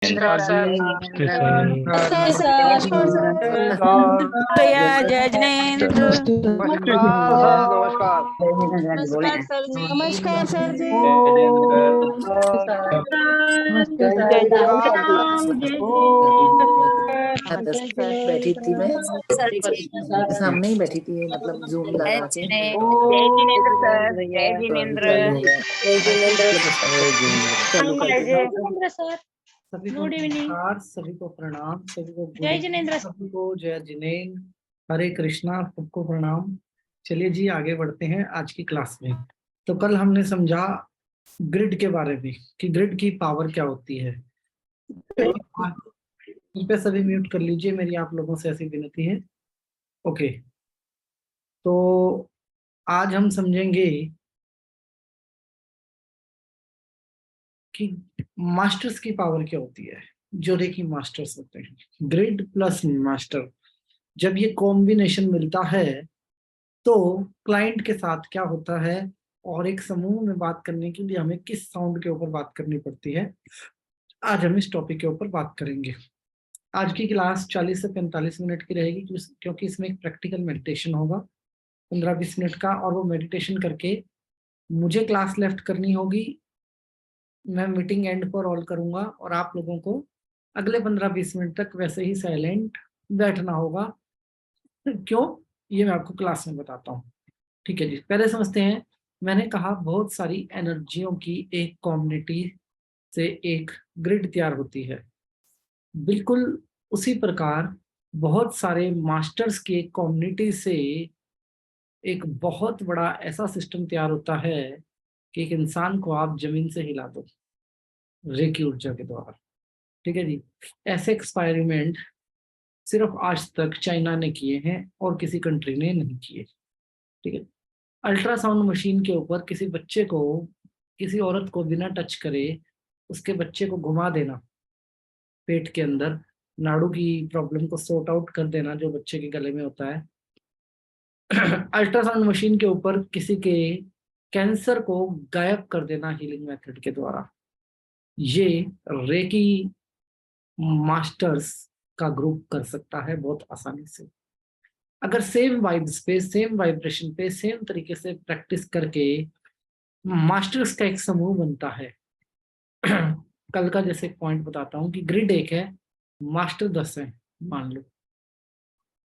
नमस्कार सर। नमस्ते नमस्कार सर। नमस्कार सर। जय जिनेंद्र। नमस्कार सर। नमस्कार। नमस्कार सर जी। नमस्कार सर जी। जय जयेंद्र सर। नमस्ते सर। जय जय नमस्कार सर। राम जय नमस्ते सर। बैठी थी मैं सर जी। सामने ही बैठी थी, मतलब जूम जय लगा के। जय जिनेंद्र सर। जय तो अभी जिनेंद्र। चालू होगा। जय जिनेंद्र। चालू कर जय दो। जय जिनेंद्र सर। सभी को गुड इवनिंग। नमस्कार, सभी को प्रणाम, सभी को गुड जय इवनिंग, जिनेंद्र। सभी को जय जिनेंद्र, हरे कृष्णा, सबको प्रणाम। चलिए जी आगे बढ़ते हैं आज की क्लास में। तो कल हमने समझा ग्रिड के बारे में कि ग्रिड की पावर क्या होती है। कृपया सभी म्यूट कर लीजिए, मेरी आप लोगों से ऐसी विनती है। ओके, तो आज हम समझेंगे कि मास्टर्स की पावर क्या होती है। जो रेकी मास्टर्स होते हैं, ग्रिड प्लस मास्टर, जब ये कॉम्बिनेशन मिलता है तो क्लाइंट के साथ क्या होता है। और एक समूह में बात करने के लिए हमें किस साउंड के ऊपर बात करनी पड़ती है, आज हम इस टॉपिक के ऊपर बात करेंगे। आज की क्लास 40 से 45 मिनट की रहेगी, क्योंकि इसमें एक प्रैक्टिकल मेडिटेशन होगा 15-20 मिनट का, और वो मेडिटेशन करके मुझे क्लास लेफ्ट करनी होगी। मैं मीटिंग एंड पर ऑल करूंगा और आप लोगों को अगले 15-20 मिनट तक वैसे ही साइलेंट बैठना होगा। क्यों, ये मैं आपको क्लास में बताता हूँ। ठीक है जी, पहले समझते हैं। मैंने कहा बहुत सारी एनर्जियों की एक कम्युनिटी से एक ग्रिड तैयार होती है। बिल्कुल उसी प्रकार बहुत सारे मास्टर्स की एक कम्युनिटी से एक बहुत बड़ा ऐसा सिस्टम तैयार होता है कि एक इंसान को आप जमीन से हिला दो रेकी ऊर्जा के द्वारा। ठीक है जी, ऐसे एक्सपेरिमेंट सिर्फ आज तक चाइना ने किए हैं और किसी कंट्री ने नहीं किए। ठीक है, अल्ट्रासाउंड मशीन के ऊपर किसी बच्चे को, किसी औरत को बिना टच करे उसके बच्चे को घुमा देना, पेट के अंदर नाड़ू की प्रॉब्लम को सॉर्ट आउट कर देना जो बच्चे के गले में होता है। अल्ट्रासाउंड मशीन के ऊपर किसी के कैंसर को गायब कर देना हीलिंग मेथड के द्वारा। ये रेकी मास्टर्स का ग्रुप कर सकता है बहुत आसानी से। अगर सेम वाइब्स पे, सेम वाइब्रेशन पे, सेम तरीके से प्रैक्टिस करके मास्टर्स का एक समूह बनता है। कल का जैसे एक पॉइंट बताता हूँ कि ग्रिड एक है, मास्टर 10 है मान लो,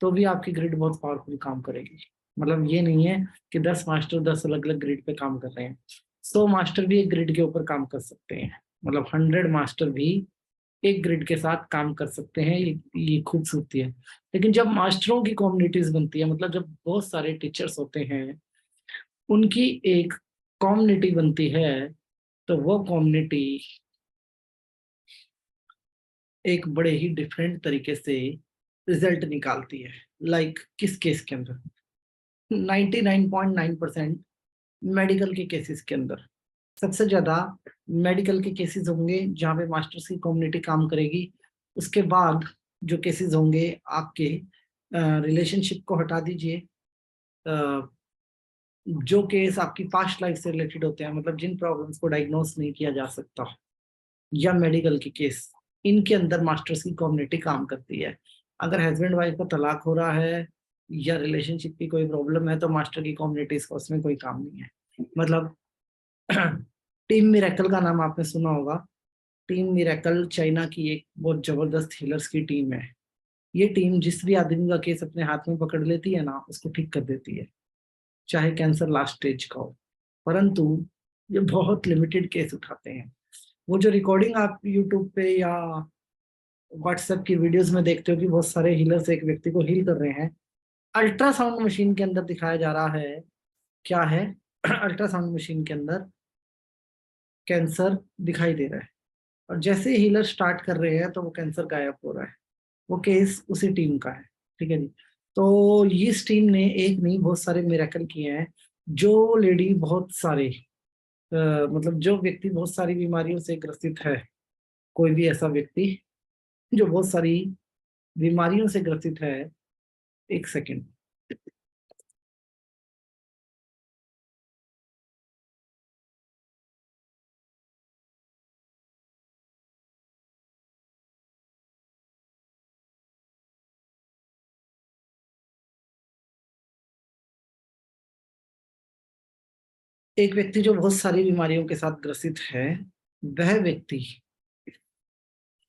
तो भी आपकी ग्रिड बहुत पावरफुल काम करेगी। मतलब ये नहीं है कि 10 मास्टर 10 अलग अलग ग्रिड पे काम कर रहे हैं। 100 मास्टर भी एक ग्रिड के ऊपर काम कर सकते हैं, मतलब 100 मास्टर भी एक ग्रिड के साथ काम कर सकते हैं। ये खूबसूरती है। लेकिन जब मास्टरों की कम्युनिटीज बनती है, मतलब जब बहुत सारे टीचर्स होते हैं उनकी एक कम्युनिटी बनती है, तो वो कम्युनिटी एक बड़े ही डिफरेंट तरीके से रिजल्ट निकालती है। लाइक किस केस के अंदर, 99.9% मेडिकल के केसेस के अंदर सबसे ज्यादा मेडिकल के केसेस होंगे जहाँ पे मास्टर्स की कम्युनिटी काम करेगी। उसके बाद जो केसेस होंगे आपके रिलेशनशिप को हटा दीजिए, जो केस आपकी पास्ट लाइफ से रिलेटेड होते हैं, मतलब जिन प्रॉब्लम्स को डायग्नोस नहीं किया जा सकता, या मेडिकल के केस, इनके अंदर मास्टर्स की कम्युनिटी काम करती है। अगर हस्बैंड वाइफ का तलाक हो रहा है या रिलेशनशिप की कोई प्रॉब्लम है तो मास्टर की कम्युनिटीज का उसमें कोई काम नहीं है। मतलब टीम मिरेकल का नाम आपने सुना होगा। टीम मिरेकल चाइना की एक बहुत जबरदस्त हीलर्स की टीम है। ये टीम जिस भी आदमी का केस अपने हाथ में पकड़ लेती है ना, उसको ठीक कर देती है, चाहे कैंसर लास्ट स्टेज का हो। परंतु ये बहुत लिमिटेड केस उठाते हैं। वो जो रिकॉर्डिंग आप यूट्यूब पे या व्हाट्सएप की वीडियोस में देखते हो कि बहुत सारे हीलर्स एक व्यक्ति को हील कर रहे हैं, अल्ट्रासाउंड मशीन के अंदर दिखाया जा रहा है। क्या है? अल्ट्रासाउंड मशीन के अंदर कैंसर दिखाई दे रहा है, और जैसे हीलर स्टार्ट कर रहे हैं तो वो कैंसर गायब हो रहा है। वो केस उसी टीम का है। ठीक है जी, तो इस टीम ने एक नहीं बहुत सारे मिरेकल किए हैं। जो लेडी बहुत सारे मतलब जो व्यक्ति बहुत सारी बीमारियों से ग्रसित है, कोई भी ऐसा व्यक्ति जो बहुत सारी बीमारियों से ग्रसित है, एक सेकंड। एक व्यक्ति जो बहुत सारी बीमारियों के साथ ग्रसित है, वह व्यक्ति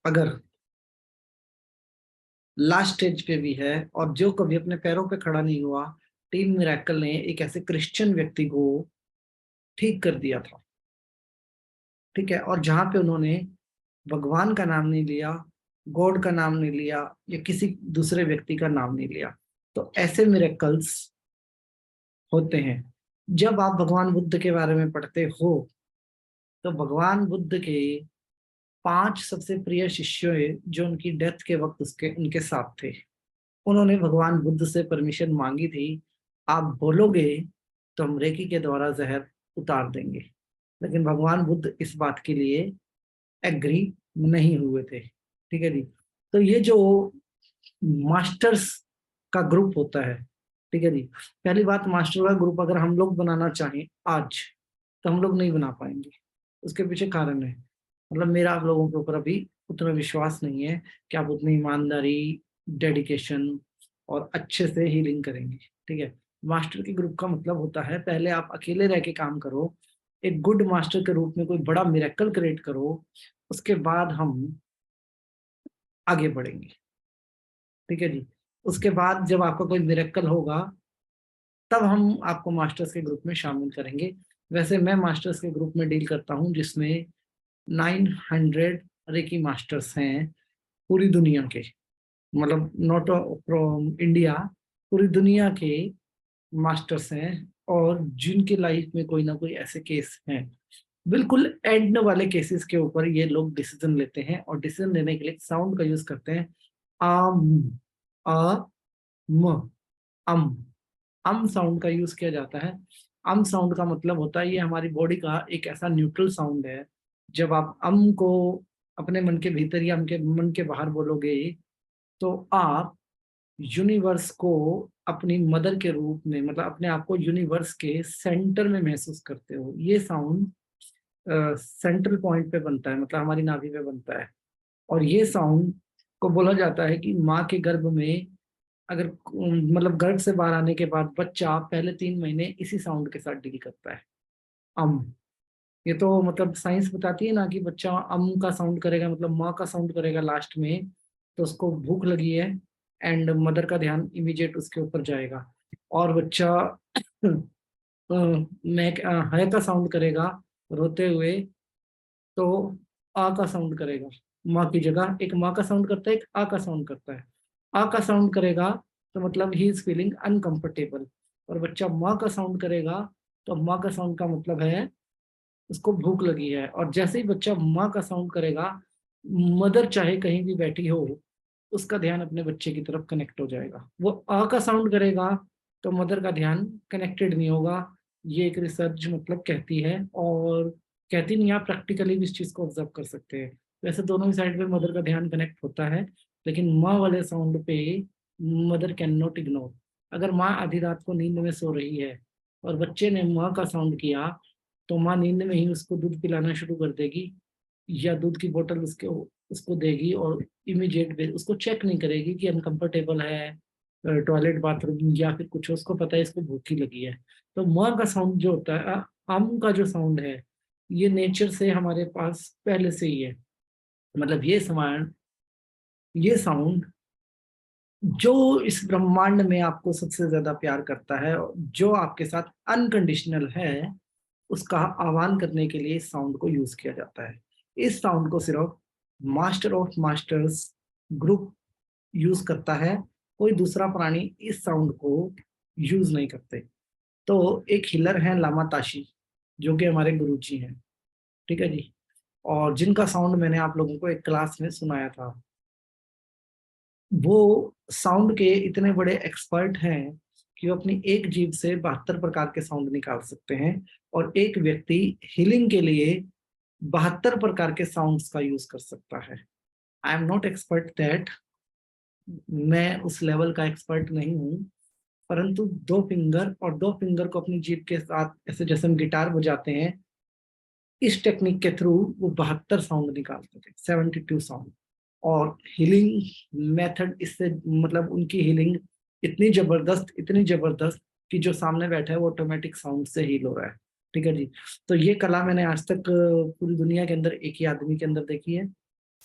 अगर लास्ट स्टेज पे भी है और जो कभी अपने पैरों पे खड़ा नहीं हुआ, टीम मिरेकल ने एक ऐसे क्रिश्चियन व्यक्ति को ठीक कर दिया था, ठीक है। और जहां पे उन्होंने भगवान का नाम नहीं लिया, गॉड का नाम नहीं लिया, या किसी दूसरे व्यक्ति का नाम नहीं लिया, तो ऐसे मिरेकल्स होते हैं। जब आप भगवान बुद्ध के बारे में पढ़ते हो तो भगवान बुद्ध के 5 सबसे प्रिय शिष्यों जो उनकी डेथ के वक्त उनके साथ थे, उन्होंने भगवान बुद्ध से परमिशन मांगी थी, आप बोलोगे तो हम रेकी के द्वारा जहर उतार देंगे। लेकिन भगवान बुद्ध इस बात के लिए एग्री नहीं हुए थे, ठीक है जी। तो ये जो मास्टर्स का ग्रुप होता है, ठीक है जी, पहली बात, मास्टर का ग्रुप अगर हम लोग बनाना चाहें आज तो हम लोग नहीं बना पाएंगे। उसके पीछे कारण है, मतलब मेरा आप लोगों के ऊपर अभी उतना विश्वास नहीं है कि आप उतनी ईमानदारी, डेडिकेशन और अच्छे से हीलिंग करेंगे, ठीक है। मास्टर के ग्रुप का मतलब होता है पहले आप अकेले रह के काम करो, एक गुड मास्टर के रूप में कोई बड़ा मिरेकल क्रिएट करो, उसके बाद हम आगे बढ़ेंगे, ठीक है जी। उसके बाद जब आपका कोई मिरेकल होगा तब हम आपको मास्टर्स के ग्रुप में शामिल करेंगे। वैसे मैं मास्टर्स के ग्रुप में डील करता हूं जिसमें 900 रेकी मास्टर्स हैं पूरी दुनिया के, मतलब नॉट फ्रॉम इंडिया, पूरी दुनिया के मास्टर्स हैं, और जिनके लाइफ में कोई ना कोई ऐसे केस हैं, बिल्कुल एंड वाले केसेस के ऊपर ये लोग डिसीजन लेते हैं। और डिसीजन लेने के लिए साउंड का यूज करते हैं, आम, अ, म, अम साउंड का यूज किया जाता है। अम साउंड का मतलब होता है ये हमारी बॉडी का एक ऐसा न्यूट्रल साउंड है। जब आप अम को अपने मन के भीतर या मन के बाहर बोलोगे तो आप यूनिवर्स को अपनी मदर के रूप में, मतलब अपने आप को यूनिवर्स के सेंटर में महसूस करते हो। ये साउंड सेंट्रल पॉइंट पे बनता है, मतलब हमारी नाभि पे बनता है। और ये साउंड को बोला जाता है कि माँ के गर्भ में अगर मतलब गर्भ से बाहर आने के बाद बच्चा पहले 3 महीने इसी साउंड के साथ डील करता है, अम। ये तो मतलब साइंस बताती है ना कि बच्चा अम का साउंड करेगा, मतलब माँ का साउंड करेगा लास्ट में, तो उसको भूख लगी है एंड मदर का ध्यान इमीडिएट उसके ऊपर जाएगा। और बच्चा मैं है का साउंड करेगा रोते हुए, तो आ का साउंड करेगा, माँ की जगह एक माँ का साउंड करता है, एक आ का साउंड करता है। आ का साउंड करेगा तो मतलब ही इज फीलिंग अनकंफर्टेबल, और बच्चा माँ का साउंड करेगा तो माँ का साउंड का मतलब है उसको भूख लगी है। और जैसे ही बच्चा माँ का साउंड करेगा, मदर चाहे कहीं भी बैठी हो उसका ध्यान अपने बच्चे की तरफ कनेक्ट हो जाएगा। वो आ का साउंड करेगा तो मदर का ध्यान कनेक्टेड नहीं होगा। ये एक रिसर्च मतलब कहती है, और कहती नहीं, आप प्रैक्टिकली भी इस चीज को ऑब्जर्व कर सकते हैं। वैसे दोनों ही साइड पे मदर का ध्यान कनेक्ट होता है, लेकिन माँ वाले साउंड पे मदर कैन नॉट इग्नोर। अगर माँ आधी रात को नींद में सो रही है और बच्चे ने माँ का साउंड किया तो माँ नींद में ही उसको दूध पिलाना शुरू कर देगी, या दूध की बोतल उसको देगी, और इमीडिएट उसको चेक नहीं करेगी कि अनकंफर्टेबल है, टॉयलेट बाथरूम या फिर कुछ, उसको पता है इसको भूखी लगी है। तो माँ का साउंड जो होता है, आम का जो साउंड है, ये नेचर से हमारे पास पहले से ही है। मतलब ये साउंड जो इस ब्रह्मांड में आपको सबसे ज्यादा प्यार करता है, जो आपके साथ अनकंडीशनल है, उसका आह्वान करने के लिए इस साउंड को यूज किया जाता है। इस साउंड को सिर्फ master of masters group use करता है, कोई दूसरा प्राणी इस साउंड को यूज नहीं करते। तो एक हीलर है लामा ताशी, जो कि हमारे गुरुजी हैं, ठीक है जी, और जिनका साउंड मैंने आप लोगों को एक क्लास में सुनाया था। वो साउंड के इतने बड़े एक्सपर्ट हैं कि वो अपनी एक जीभ से 72 प्रकार के साउंड निकाल सकते हैं, और एक व्यक्ति हीलिंग के लिए 72 प्रकार के साउंड्स का यूज कर सकता है। I am not expert that, मैं उस लेवल का एक्सपर्ट नहीं हूँ, परंतु 2 फिंगर और 2 फिंगर को अपनी जीभ के साथ ऐसे जैसे हम गिटार बजाते हैं, इस टेक्निक के थ्रू वो 72 साउंड निकालते थे, 72 साउंड। और हीलिंग मेथड इससे, मतलब उनकी हीलिंग इतनी जबरदस्त कि जो सामने बैठा है वो ऑटोमेटिक साउंड से हील हो रहा है, ठीक है जी। तो ये कला मैंने आज तक पूरी दुनिया के अंदर एक ही आदमी के अंदर देखी है।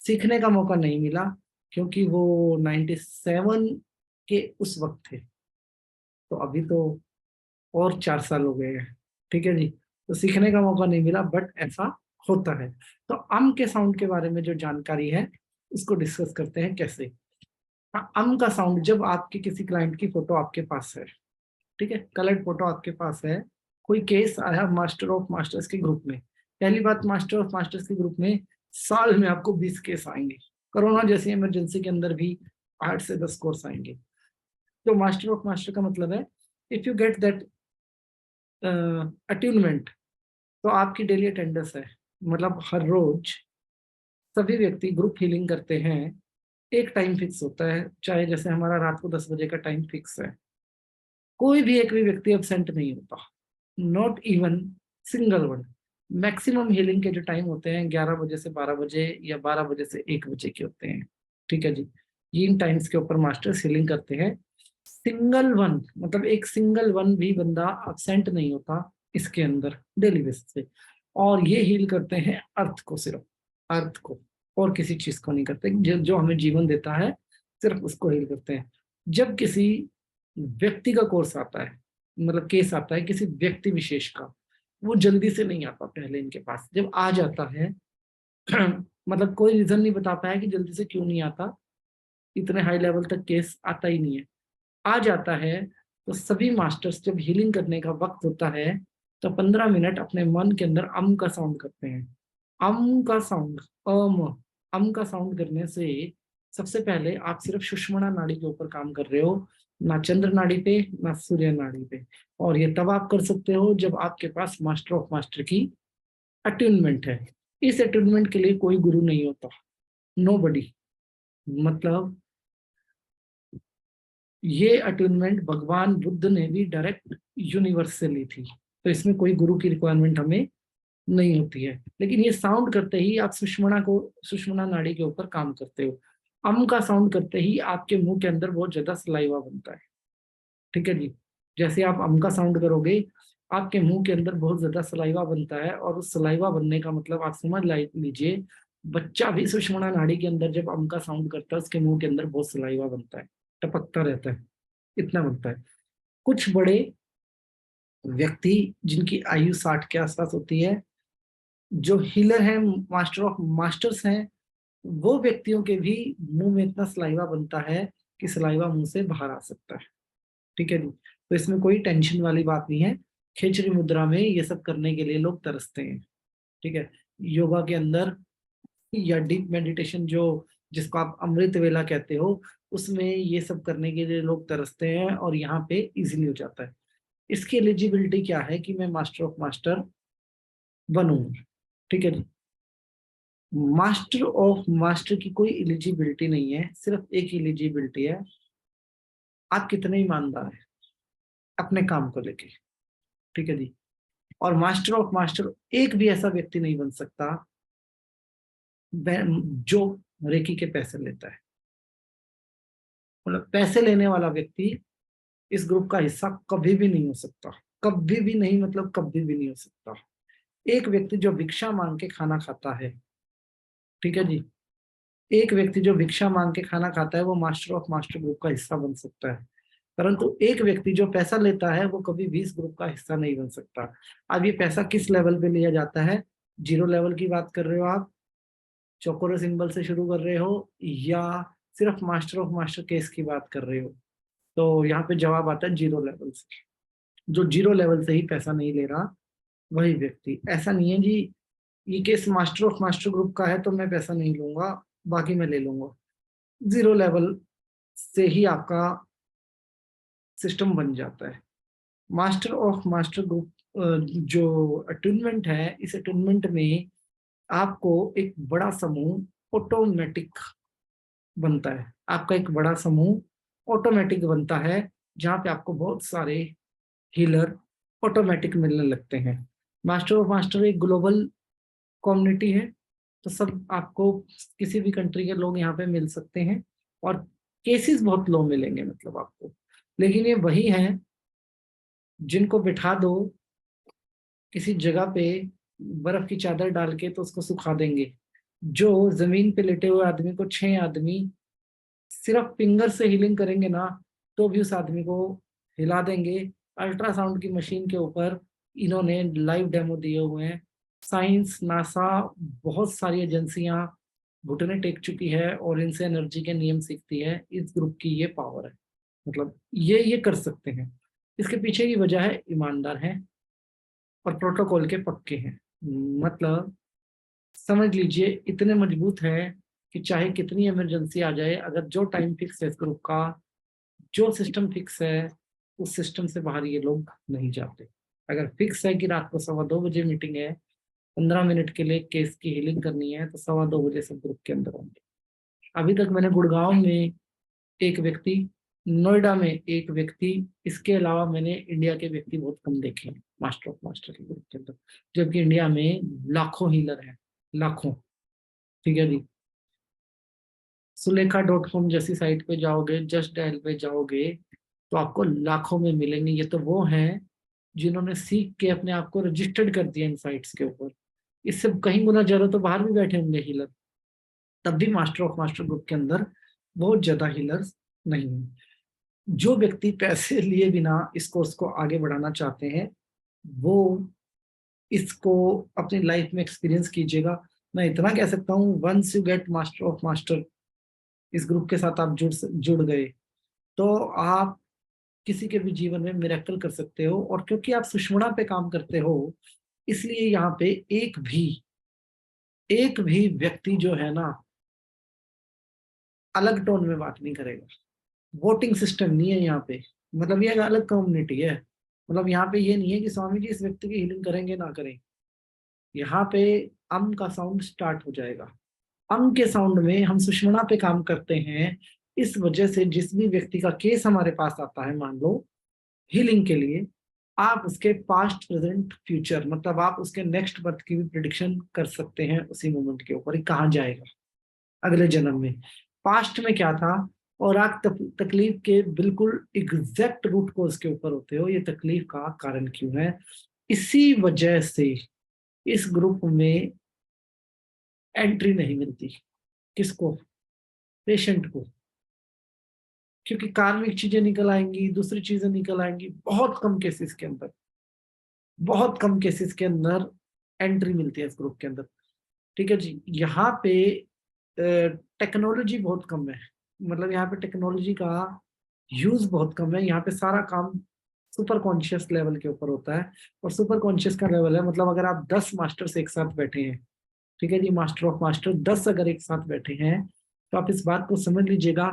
सीखने का मौका नहीं मिला क्योंकि वो 97 के उस वक्त थे, तो अभी तो और 4 साल हो गए हैं। ठीक है जी। तो सीखने का मौका नहीं मिला, बट ऐसा होता है। तो के साउंड के बारे में जो जानकारी है उसको डिस्कस करते हैं कैसे। का साउंड, जब आपके किसी क्लाइंट की फोटो आपके पास है, ठीक है, कलर्ड फोटो आपके पास है, कोई केस आया मास्टर ऑफ मास्टर्स के ग्रुप में। पहली बात, मास्टर ऑफ मास्टर्स के ग्रुप में साल में आपको 20 केस आएंगे। कोरोना जैसी इमरजेंसी के अंदर भी 8 से 10 कोर्स आएंगे। तो मास्टर ऑफ मास्टर का मतलब है, if you get that attunement, तो आपकी डेली अटेंडेंस है, मतलब हर रोज सभी व्यक्ति ग्रुप हीलिंग करते हैं। एक टाइम फिक्स होता है, चाहे जैसे हमारा रात को 10 बजे का टाइम फिक्स है, कोई भी एक भी व्यक्ति एब्सेंट नहीं होता, not even single one. Maximum healing के जो टाइम होते हैं 11 बजे से 12 बजे या 12 बजे से 1 बजे के होते हैं। ठीक है जी। इन टाइम्स के ऊपर मास्टर्स हीलिंग करते हैं। सिंगल वन, मतलब एक सिंगल वन भी बंदा एब्सेंट नहीं होता इसके अंदर डेली बेसिस पे। और ये हील करते हैं अर्थ को, सिर्फ अर्थ को, और किसी चीज को नहीं करते। जो हमें जीवन देता है सिर्फ उसको हील करते हैं। जब किसी व्यक्ति का कोर्स आता है, मतलब केस आता है किसी व्यक्ति विशेष का, वो जल्दी से नहीं आता पहले इनके पास। जब आ जाता है मतलब कोई रीजन नहीं बता पाया कि जल्दी से क्यों नहीं आता, इतने हाई लेवल तक केस आता ही नहीं है। आ जाता है तो सभी मास्टर्स जब हीलिंग करने का वक्त होता है तो 15 मिनट अपने मन के अंदर का साउंड करते हैं। का साउंड, का साउंड करने से सबसे पहले आप सिर्फ सुषुम्ना नाड़ी के ऊपर काम कर रहे हो, ना चंद्र नाड़ी पे, ना सूर्य नाड़ी पे। और ये तब आप कर सकते हो जब आपके पास मास्टर ऑफ मास्टर की अट्यूनमेंट है। इस अट्यूनमेंट के लिए कोई गुरु नहीं होता, नोबडी। मतलब ये अट्यूनमेंट भगवान बुद्ध ने भी डायरेक्ट यूनिवर्स से ली थी, तो इसमें कोई गुरु की रिक्वायरमेंट हमें नहीं होती है। लेकिन ये साउंड करते ही आप सुषुम्ना नाड़ी के ऊपर काम करते हो। का साउंड करते ही आपके मुंह के अंदर बहुत ज्यादा सलाइवा बनता है। ठीक है जी। जैसे आप का साउंड करोगे, आपके मुंह के अंदर बहुत ज्यादा सलाइवा बनता है, और उस सलाइवा बनने का मतलब आप समझ लीजिए, बच्चा भी सुषुम्ना नाड़ी के अंदर जब का साउंड करता है उसके मुंह के अंदर बहुत सलाइवा बनता है, टपकता रहता है, इतना बनता है। कुछ बड़े व्यक्ति जिनकी आयु 60 के आसपास होती है, जो हीलर हैं, मास्टर ऑफ मास्टर्स हैं, वो व्यक्तियों के भी मुंह में इतना सलाइवा बनता है कि सलाइवा मुंह से बाहर आ सकता है। ठीक है जी। तो इसमें कोई टेंशन वाली बात नहीं है। खेचरी मुद्रा में ये सब करने के लिए लोग तरसते हैं। ठीक है। योगा के अंदर या डीप मेडिटेशन, जो जिसको आप अमृत वेला कहते हो, उसमें ये सब करने के लिए लोग तरसते हैं, और यहाँ पे इजीली हो जाता है। इसकी एलिजिबिलिटी क्या है कि मैं मास्टर ऑफ मास्टर बनूं। ठीक है जी। मास्टर ऑफ मास्टर की कोई एलिजिबिलिटी नहीं है, सिर्फ एक एलिजिबिलिटी है, आप कितने ईमानदार हैं अपने काम को लेके। ठीक है जी। और मास्टर ऑफ मास्टर एक भी ऐसा व्यक्ति नहीं बन सकता जो रेकी के पैसे लेता है। मतलब पैसे लेने वाला व्यक्ति इस ग्रुप का हिस्सा कभी भी नहीं हो सकता, कभी भी नहीं, मतलब कभी भी नहीं हो सकता। एक व्यक्ति जो भिक्षा मांग के खाना खाता है, ठीक है जी, एक व्यक्ति जो भिक्षा मांग के खाना खाता है वो मास्टर ऑफ मास्टर ग्रुप का हिस्सा बन सकता है। परंतु एक व्यक्ति जो पैसा लेता है वो कभी भी इस ग्रुप का हिस्सा नहीं बन सकता। अब ये पैसा किस लेवल पे लिया जाता है? 0 लेवल की बात कर रहे हो आप, चौकोर सिंबल से शुरू कर रहे हो, या सिर्फ मास्टर ऑफ मास्टर केस की बात कर रहे हो? तो यहाँ पे जवाब आता है 0 लेवल से। जो 0 लेवल से ही पैसा नहीं ले रहा वही व्यक्ति। ऐसा नहीं है जी ये case master of master group का है तो मैं पैसा नहीं लूंगा, बाकी मैं ले लूंगा। 0 लेवल से ही आपका सिस्टम बन जाता है। मास्टर ऑफ मास्टर ग्रुप जो अटूनमेंट है, इस अटूनमेंट में आपको एक बड़ा समूह ऑटोमेटिक बनता है। आपका एक बड़ा समूह ऑटोमेटिक बनता है, जहाँ पे आपको बहुत सारे हीलर ऑटोमेटिक मिलने लगते हैं। मास्टर ऑफ मास्टर एक ग्लोबल कम्युनिटी है, तो सब आपको किसी भी कंट्री के लोग यहाँ पे मिल सकते हैं, और केसेस बहुत लो मिलेंगे मतलब आपको। लेकिन ये वही हैं जिनको बिठा दो किसी जगह पे बर्फ की चादर डाल के तो उसको सुखा देंगे। जो जमीन पे लेटे हुए आदमी को 6 आदमी सिर्फ फिंगर से हीलिंग करेंगे ना, तो भी उस आदमी को हिला देंगे। अल्ट्रासाउंड की मशीन के ऊपर इन्होंने लाइव डेमो दिए हुए हैं। साइंस, नासा, बहुत सारी एजेंसियां घुटने टेक चुकी है और इनसे एनर्जी के नियम सीखती है। इस ग्रुप की ये पावर है, मतलब ये कर सकते हैं। इसके पीछे की वजह है ईमानदार हैं और प्रोटोकॉल के पक्के हैं। मतलब समझ लीजिए इतने मजबूत है कि चाहे कितनी इमरजेंसी आ जाए, अगर जो टाइम फिक्स है इस ग्रुप का, जो सिस्टम फिक्स है, उस सिस्टम से बाहर ये लोग नहीं जाते। अगर फिक्स है कि रात को 2:15 बजे मीटिंग है, 15 मिनट के लिए केस की हीलिंग करनी है, तो 2:15 सब ग्रुप के अंदर होंगे। अभी तक मैंने गुड़गांव में एक व्यक्ति, नोएडा में एक व्यक्ति, इसके अलावा मैंने इंडिया के व्यक्ति बहुत कम देखे हैं मास्टर ऑफ मास्टर के ग्रुप के अंदर, जबकि इंडिया में लाखों हीलर हैं, लाखों। ठीक है जी। सुलेखा.com जैसी साइट पे जाओगे, जस्ट डायल पे जाओगे, तो आपको लाखों में मिलेंगे। ये तो वो हैं जिन्होंने सीख के अपने आप को रजिस्टर्ड कर दिया इन साइट्स के ऊपर। इससे कहीं गुना ज्यादा तो बाहर भी बैठे होंगे हीलर, तब भी मास्टर ऑफ मास्टर ग्रुप के अंदर बहुत ज्यादा हीलर्स नहीं है। जो व्यक्ति पैसे लिए बिना इस कोर्स को आगे बढ़ाना चाहते हैं, वो इसको अपनी लाइफ में एक्सपीरियंस कीजिएगा। मैं इतना कह सकता हूँ, once you get master of master, इस ग्रुप के साथ आप जुड़ गए, तो आप किसी के भी जीवन में मिरेकल कर सकते हो। और क्योंकि आप सुषमणा पे काम करते हो, इसलिए यहाँ पे एक भी व्यक्ति जो है ना, अलग टोन में बात नहीं करेगा। वोटिंग सिस्टम नहीं है यहाँ पे, मतलब ये एक अलग कम्युनिटी है। मतलब यहाँ पे ये नहीं है कि स्वामी जी इस व्यक्ति की हीलिंग करेंगे ना करें। यहाँ पे अम का साउंड स्टार्ट हो जाएगा। अम के साउंड में हम सुषमणा पे काम करते हैं। इस वजह से जिस भी व्यक्ति का केस हमारे पास आता है, मान लो हीलिंग के लिए, आप उसके पास्ट, प्रेजेंट, फ्यूचर, मतलब आप उसके नेक्स्ट बर्थ की भी प्रिडिक्शन कर सकते हैं उसी मोमेंट के ऊपर ही, कहाँ जाएगा अगले जन्म में, पास्ट में क्या था। और आप तकलीफ के बिल्कुल एग्जैक्ट रूट कोज के ऊपर होते हो, ये तकलीफ का कारण क्यों है। इसी वजह से इस ग्रुप में एंट्री नहीं मिलती। किसको? पेशेंट को। क्योंकि कार्मिक चीजें निकल आएंगी, दूसरी चीजें निकल आएंगी। बहुत कम केसेस के अंदर, बहुत कम केसेस के अंदर एंट्री मिलती है इस ग्रुप के अंदर। ठीक है जी। यहाँ पे टेक्नोलॉजी बहुत कम है, मतलब यहाँ पे टेक्नोलॉजी का यूज बहुत कम है। यहाँ पे सारा काम सुपर कॉन्शियस लेवल के ऊपर होता है। और सुपर कॉन्शियस का लेवल है, मतलब अगर आप 10 मास्टर्स एक साथ बैठे हैं, ठीक है जी, मास्टर ऑफ मास्टर 10 अगर एक साथ बैठे हैं, तो आप इस बात को समझ लीजिएगा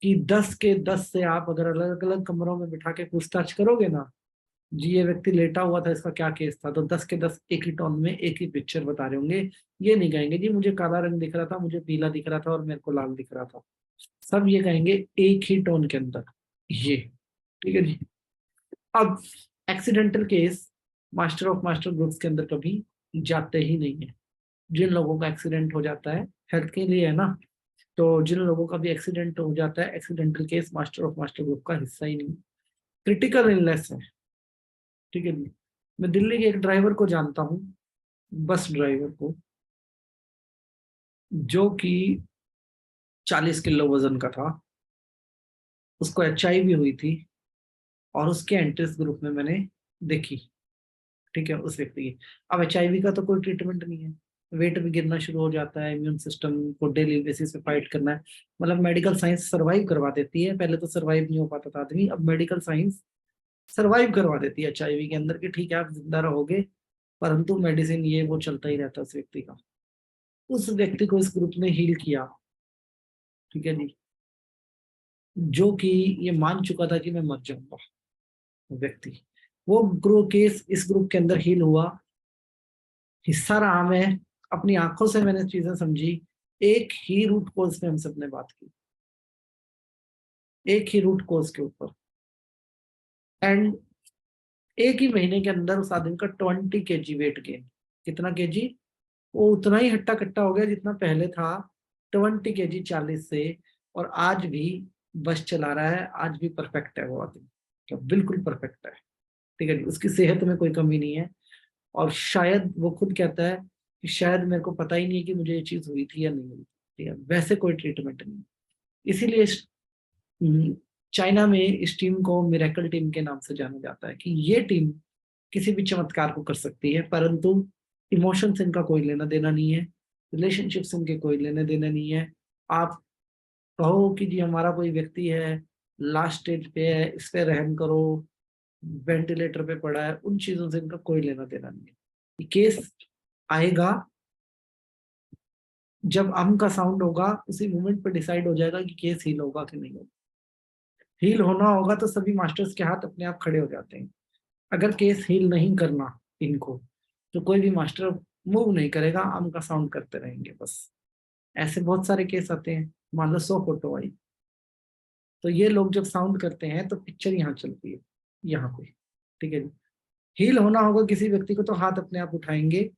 कि 10 के 10 से आप अगर अलग अलग कमरों में बिठा के पूछताछ करोगे ना, जी ये व्यक्ति लेटा हुआ था, इसका क्या केस था, तो 10 के 10 एक ही टोन में एक ही पिक्चर बता रहे होंगे। ये नहीं कहेंगे जी मुझे काला रंग दिख रहा था, मुझे पीला दिख रहा था और मेरे को लाल दिख रहा था। सब ये कहेंगे एक ही टोन के अंदर ये। ठीक है जी। अब accidental case master of master groups के अंदर कभी जाते ही नहीं है। जिन लोगों का एक्सीडेंट हो जाता है, हेल्थ के लिए है ना, तो जिन लोगों का भी एक्सीडेंट हो जाता है, accidental case master of master group का हिस्सा ही नहीं। क्रिटिकल इलनेस है। ठीक है जी। मैं दिल्ली के एक ड्राइवर को जानता हूँ, बस ड्राइवर को, जो कि 40 किलो वजन का था। उसको HIV हुई थी और उसके एंट्रीज ग्रुप में मैंने देखी। ठीक है, उस व्यक्ति की। अब HIV का तो कोई ट्रीटमेंट नहीं है, वेट भी गिरना शुरू हो जाता है, इम्यून सिस्टम को डेली बेसिस पे फाइट करना है। मतलब मेडिकल साइंस सरवाइव करवा देती है। पहले तो सरवाइव नहीं हो पाता था आदमी, अब मेडिकल साइंस सरवाइव करवा देती है HIV के अंदर कि ठीक है आप जिंदा रहोगे, परंतु मेडिसिन ये वो चलता ही रहता है उस व्यक्ति का। उस व्यक्ति को इस ग्रुप ने हील किया। ठीक है जी। जो कि ये मान चुका था कि मैं मर जाऊंगा व्यक्ति, वो ग्रुप केस इस ग्रुप के अंदर हील हुआ। हिस्सा रहा, मैं अपनी आंखों से मैंने चीजें समझी। एक ही रूट कोज पे हम सबने बात की, एक ही रूट कोज के ऊपर। एंड एक ही महीने के अंदर उस आदमी का 20 kg वेट गेन। कितना केजी? वो उतना ही हट्टा कट्टा हो गया जितना पहले था, 20 kg 40 से। और आज भी बस चला रहा है, आज भी परफेक्ट है वो आदमी, तो बिल्कुल परफेक्ट है। ठीक है जी। उसकी सेहत में कोई कमी नहीं है। और शायद वो खुद कहता है कि शायद मेरे को पता ही नहीं है कि मुझे ये चीज हुई थी या नहीं हुई थी, ठीक है, वैसे कोई ट्रीटमेंट नहीं। इसीलिए चाइना में इस टीम को मिरेकल टीम के नाम से जाना जाता है कि ये टीम किसी भी चमत्कार को कर सकती है, परंतु इमोशंस इनका कोई लेना देना नहीं है, रिलेशनशिप्स इनके कोई लेने देने नहीं है। आप कहो कि जी हमारा कोई व्यक्ति है, लास्ट स्टेज पे है, इस पे रहम करो, वेंटिलेटर पे पड़ा है, उन चीजों से इनका कोई लेना देना नहीं है। ये केस आएगा जब अम का साउंड होगा, उसी मोमेंट पे डिसाइड हो जाएगा कि केस हील होगा कि नहीं होगा। हील होना होगा तो सभी मास्टर्स के हाथ अपने आप खड़े हो जाते हैं। अगर केस हील नहीं करना इनको, तो कोई भी मास्टर मूव नहीं करेगा, अम का साउंड करते रहेंगे बस। ऐसे बहुत सारे केस आते हैं, मान लो 100 फोटो आई, तो ये लोग जब साउंड करते हैं तो पिक्चर यहाँ चलती है, यहाँ पे, ठीक है। हील होना होगा किसी व्यक्ति को तो हाथ अपने आप उठाएंगे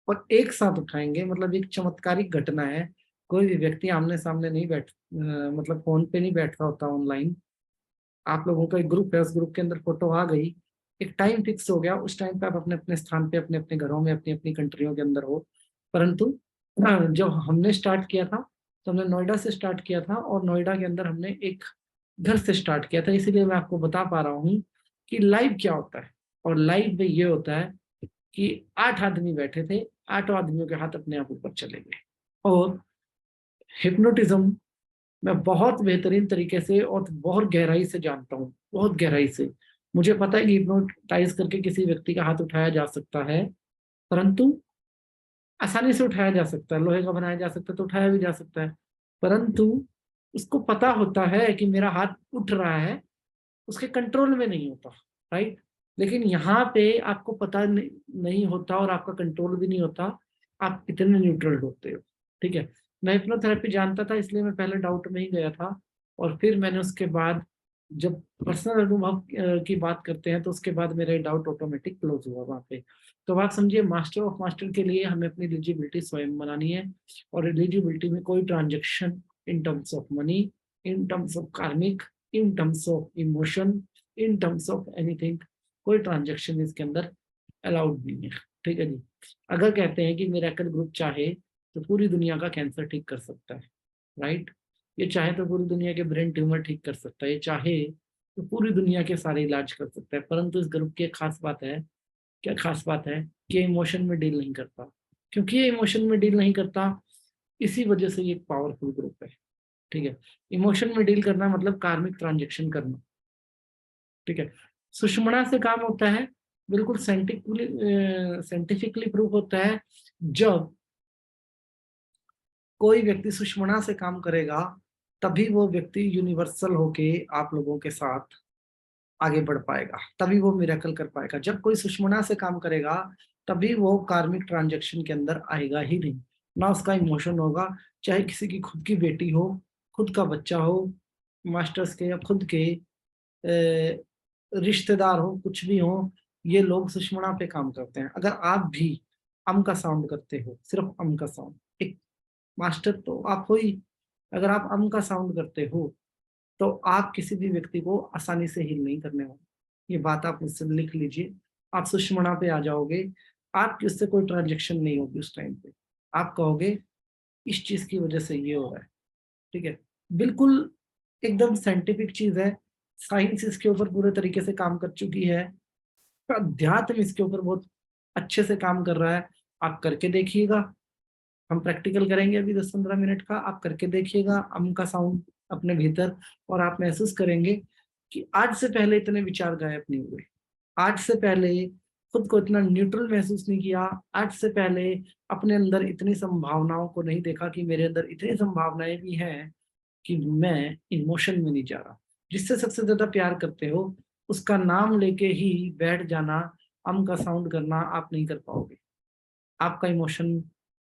और एक साथ उठाएंगे, मतलब एक चमत्कारिक घटना है। कोई भी व्यक्ति आमने सामने नहीं मतलब फोन पे नहीं बैठा होता ऑनलाइन। आप लोगों का एक ग्रुप है, उस ग्रुप के अंदर फोटो आ गई, एक टाइम फिक्स हो गया, उस टाइम पे आप अपने अपने स्थान पे, अपने अपने घरों में, अपनी अपनी कंट्रियों के अंदर हो। परंतु जब हमने स्टार्ट किया था तो हमने नोएडा से स्टार्ट किया था, और नोएडा के अंदर हमने एक घर से स्टार्ट किया था, इसीलिए मैं आपको बता पा रहा हूँ कि लाइव क्या होता है। और लाइव में ये होता है कि 8 आदमी बैठे थे, 8 आदमियों के हाथ अपने आप ऊपर चले गए। और हिप्नोटिज्म मैं बहुत बेहतरीन तरीके से और बहुत गहराई से जानता हूँ, बहुत गहराई से। मुझे पता है कि हिप्नोटाइज करके किसी व्यक्ति का हाथ उठाया जा सकता है, परंतु आसानी से उठाया जा सकता है, लोहे का बनाया जा सकता है तो उठाया भी जा सकता है, परंतु उसको पता होता है कि मेरा हाथ उठ रहा है, उसके कंट्रोल में नहीं होता, राइट। लेकिन यहाँ पे आपको पता नहीं होता और आपका कंट्रोल भी नहीं होता, आप इतने न्यूट्रल होते हो, ठीक है। मैं हिप्नोथेरेपी जानता था, इसलिए मैं पहले डाउट में ही गया था, और फिर मैंने उसके बाद जब पर्सनल अनुभव की बात करते हैं तो उसके बाद मेरा डाउट ऑटोमेटिक क्लोज हुआ वहाँ पे। तो बात समझिए, मास्टर ऑफ मास्टर के लिए हमें अपनी एलिजिबिलिटी स्वयं बनानी है, और एलिजिबिलिटी में कोई transaction in terms of money, in terms of कार्मिक, in terms of emotion, in terms of anything, कोई ट्रांजेक्शन इसके अंदर अलाउड नहीं है, ठीक है जी। अगर कहते हैं कि मिरेकल ग्रुप चाहे तो पूरी दुनिया का कैंसर ठीक कर सकता है, राइट। ये चाहे तो पूरी दुनिया के ब्रेन ट्यूमर ठीक कर सकता है, ये चाहे तो पूरी दुनिया के सारे इलाज कर सकता है, परंतु इस ग्रुप की एक खास बात है, क्या खास बात है, कि इमोशन में डील नहीं करता। क्योंकि ये इमोशन में डील नहीं करता, इसी वजह से ये एक पावरफुल ग्रुप है, ठीक है। इमोशन में डील करना मतलब कार्मिक ट्रांजेक्शन करना, ठीक है। सुषमणा से काम होता है, बिल्कुल साइंटिफिकली प्रूफ होता है। जब कोई व्यक्ति सुषमणा से काम करेगा तभी वो व्यक्ति यूनिवर्सल होके आप लोगों के साथ आगे बढ़ पाएगा, तभी वो मिरेकल कर पाएगा। जब कोई सुषमणा से काम करेगा तभी वो कार्मिक ट्रांजैक्शन के अंदर आएगा ही नहीं, ना उसका इमोशन होगा। चाहे किसी की खुद की बेटी हो, खुद का बच्चा हो, मास्टर्स के या खुद के रिश्तेदार हो, कुछ भी हो, ये लोग सुषमणा पे काम करते हैं। अगर आप भी अम का साउंड करते हो, सिर्फ अम का साउंड, एक मास्टर तो आप हो ही। अगर आप अम का साउंड करते हो तो आप किसी भी व्यक्ति को आसानी से हील नहीं करने वाले। ये बात आप मुझसे लिख लीजिए, आप सुषमणा पे आ जाओगे, आपकी उससे कोई ट्रांजेक्शन नहीं होगी उस टाइम पे। आप कहोगे इस चीज की वजह से ये हो रहा है, ठीक है। बिल्कुल एकदम साइंटिफिक चीज है, साइंस इसके ऊपर पूरे तरीके से काम कर चुकी है, अध्यात्म इसके ऊपर बहुत अच्छे से काम कर रहा है। आप करके देखिएगा, हम प्रैक्टिकल करेंगे अभी 10-15 मिनट का, आप करके देखिएगा अम का साउंड अपने भीतर, और आप महसूस करेंगे कि आज से पहले इतने विचार गायब नहीं हुए, आज से पहले खुद को इतना न्यूट्रल महसूस नहीं किया, आज से पहले अपने अंदर इतनी संभावनाओं को नहीं देखा कि मेरे अंदर इतनी संभावनाएं भी हैं कि मैं इमोशन में नहीं जा रहा। जिससे सबसे ज्यादा प्यार करते हो उसका नाम लेके ही बैठ जाना, अम का साउंड करना आप नहीं कर पाओगे, आपका इमोशन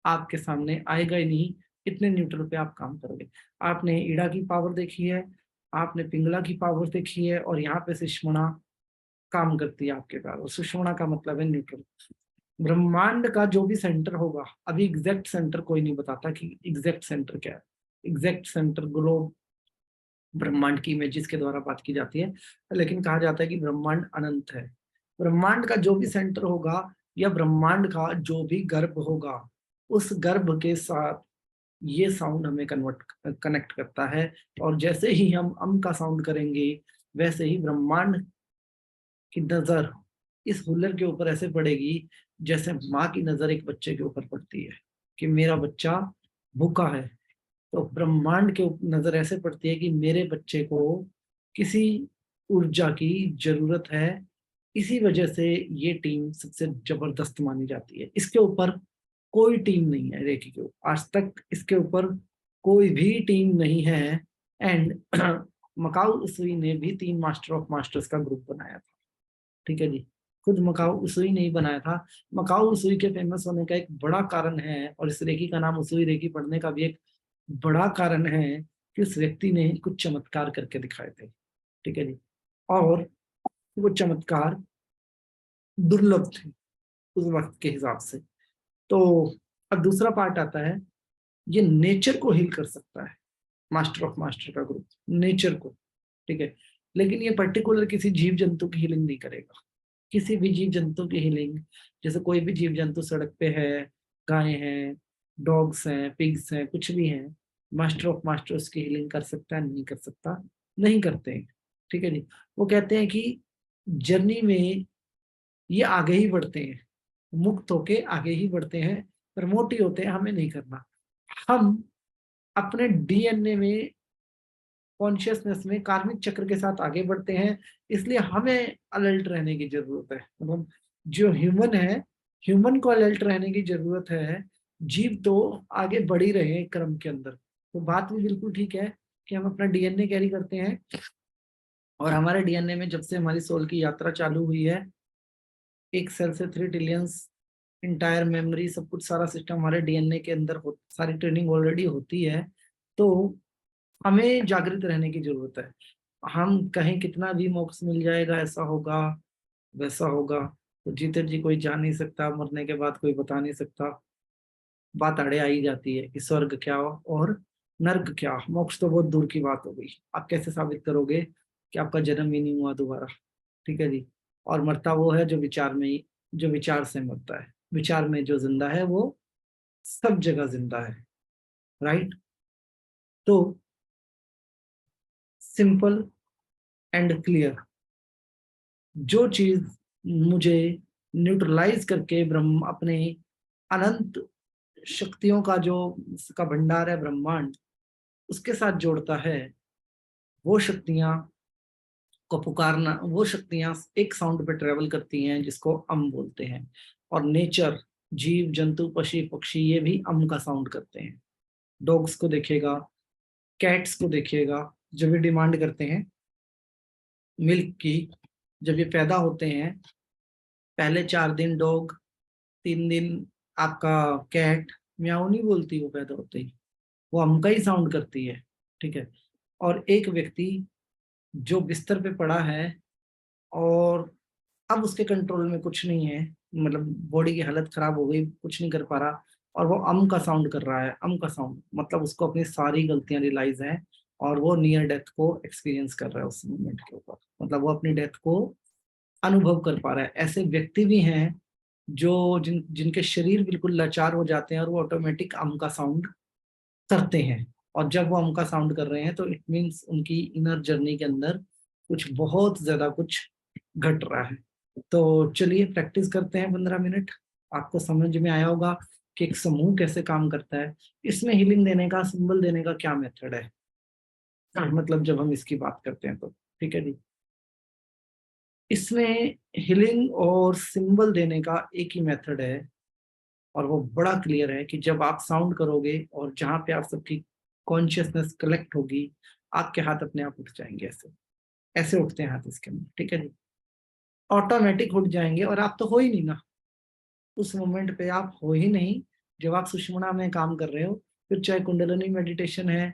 आपके सामने आएगा ही नहीं, इतने न्यूट्रल पे आप काम करोगे। आपने ईड़ा की पावर देखी है, आपने पिंगला की पावर देखी है, और यहाँ पे सुषमणा काम करती है आपके पास, और सुषमणा का मतलब है न्यूट्रल। ब्रह्मांड का जो भी सेंटर होगा, अभी एग्जैक्ट सेंटर कोई नहीं बताता कि एग्जैक्ट सेंटर क्या है। एग्जैक्ट सेंटर ग्लोब ब्रह्मांड की इमेजेस के द्वारा बात की जाती है, लेकिन कहा जाता है कि ब्रह्मांड अनंत है। ब्रह्मांड का जो भी सेंटर होगा या ब्रह्मांड का जो भी गर्भ होगा उस गर्भ के साथ ये साउंड हमें कनेक्ट करता है। और जैसे ही हम अम का साउंड करेंगे वैसे ही ब्रह्मांड की नजर इस हुलर के ऊपर ऐसे पड़ेगी जैसे माँ की नजर एक बच्चे के ऊपर पड़ती है कि मेरा बच्चा भूखा है। तो ब्रह्मांड के नजर ऐसे पड़ती है कि मेरे बच्चे को किसी ऊर्जा की जरूरत है। इसी वजह से ये टीम सबसे जबरदस्त मानी जाती है। इसके ऊपर कोई टीम नहीं है रेकी के ऊपर, आज तक इसके ऊपर कोई भी टीम नहीं है। एंड मकाऊ उसुई ने भी 3 मास्टर ऑफ मास्टर्स का ग्रुप बनाया था, ठीक है जी। खुद मकाऊ उसुई नहीं बनाया था। मकाऊ उसुई के फेमस होने का एक बड़ा कारण है, और इस रेकी का नाम उसुई रेकी पढ़ने का भी एक बड़ा कारण है कि उस व्यक्ति ने कुछ चमत्कार करके दिखाए थे, ठीक है जी। और वो चमत्कार दुर्लभ थे उस वक्त के हिसाब से। तो अब दूसरा पार्ट आता है, ये नेचर को हील कर सकता है मास्टर ऑफ मास्टर का ग्रुप, नेचर को, ठीक है। लेकिन ये पर्टिकुलर किसी जीव जंतु की हीलिंग नहीं करेगा। किसी भी जीव जंतु की हीलिंग, जैसे कोई भी जीव जंतु सड़क पे है, गाय हैं, डॉग्स हैं, पिग्स हैं, कुछ भी हैं, मास्टर ऑफ मास्टर्स की हीलिंग कर सकता है? नहीं कर सकता, नहीं करते हैं, ठीक है जी। वो कहते हैं कि जर्नी में ये आगे ही बढ़ते हैं, मुक्त होके आगे ही बढ़ते हैं, प्रमोट ही होते हैं, हमें नहीं करना। हम अपने डीएनए में, कॉन्शियसनेस में कार्मिक चक्र के साथ आगे बढ़ते हैं, इसलिए हमें अलर्ट रहने की जरूरत है। मतलब जो ह्यूमन है, ह्यूमन को अलर्ट रहने की जरूरत है। जीव तो आगे बढ़ ही रहे हैं क्रम के अंदर। तो बात भी बिल्कुल ठीक है कि हम अपना डीएनए कैरी करते हैं, और हमारे डीएनए में जब से हमारी सोल की यात्रा चालू हुई है, एक सेल से 3 ट्रिलियंस इंटायर मेमोरी, सब कुछ, सारा सिस्टम हमारे डीएनए के अंदर सारी ट्रेनिंग ऑलरेडी होती है। तो हमें जागृत रहने की जरूरत है। हम कहीं कितना भी मोक्ष मिल जाएगा, ऐसा होगा वैसा होगा, तो जीते जी कोई जान नहीं सकता, मरने के बाद कोई बता नहीं सकता। बात आड़े आई जाती है कि स्वर्ग क्या और नर्क क्या, मोक्ष तो बहुत दूर की बात हो गई। आप कैसे साबित करोगे कि आपका जन्म ही नहीं हुआ दोबारा, ठीक है जी। और मरता वो है जो विचार में ही, जो विचार से मरता है। विचार में जो जिंदा है वो सब जगह जिंदा है, राइट। तो सिंपल एंड क्लियर, जो चीज मुझे न्यूट्रलाइज करके ब्रह्म, अपने अनंत शक्तियों का जो का भंडार है ब्रह्मांड, उसके साथ जोड़ता है, वो शक्तियां को पुकारना, वो शक्तियां एक साउंड पे ट्रेवल करती हैं जिसको अम बोलते हैं। और नेचर, जीव जंतु, पशु पक्षी, ये भी अम का साउंड करते हैं। डॉग्स को देखिएगा, कैट्स को देखिएगा, जब ये डिमांड करते हैं मिल्क की, जब ये पैदा होते हैं, पहले 4 दिन डॉग, 3 दिन आपका कैट, म्याऊ नहीं बोलती वो पैदा होते ही, वो अम का ही साउंड करती है, ठीक है। और एक व्यक्ति जो बिस्तर पे पड़ा है और अब उसके कंट्रोल में कुछ नहीं है, मतलब बॉडी की हालत खराब हो गई, कुछ नहीं कर पा रहा, और वो अम का साउंड कर रहा है। अम का साउंड मतलब उसको अपनी सारी गलतियां रियलाइज हैं, और वो नियर डेथ को एक्सपीरियंस कर रहा है उस मोमेंट के ऊपर, मतलब वो अपनी डेथ को अनुभव कर पा रहा है। ऐसे व्यक्ति भी हैं जो जिनके शरीर बिल्कुल लाचार हो जाते हैं और वो ऑटोमेटिक अम का साउंड करते हैं। और जब वो अम का साउंड कर रहे हैं तो इट मीन्स उनकी इनर जर्नी के अंदर कुछ बहुत ज्यादा कुछ घट रहा है। तो चलिए प्रैक्टिस करते हैं 15 मिनट। आपको समझ में आया होगा कि एक समूह कैसे काम करता है। इसमें हीलिंग देने का, सिंबल देने का क्या मेथड है, मतलब जब हम इसकी बात करते हैं तो, ठीक है जी। इसमें हीलिंग और सिंबल देने का एक ही मेथड है, और वो बड़ा क्लियर है कि जब आप साउंड करोगे और जहां पे आप सबकी कॉन्शियसनेस कलेक्ट होगी, आपके हाथ अपने आप उठ जाएंगे, ऐसे ऐसे उठते हैं हाथ इसके अंदर, ठीक है जी। ऑटोमेटिक उठ जाएंगे, और आप तो हो ही नहीं ना उस मोमेंट पे, आप हो ही नहीं जब आप सुषुम्ना में काम कर रहे हो। फिर चाहे कुंडलिनी मेडिटेशन है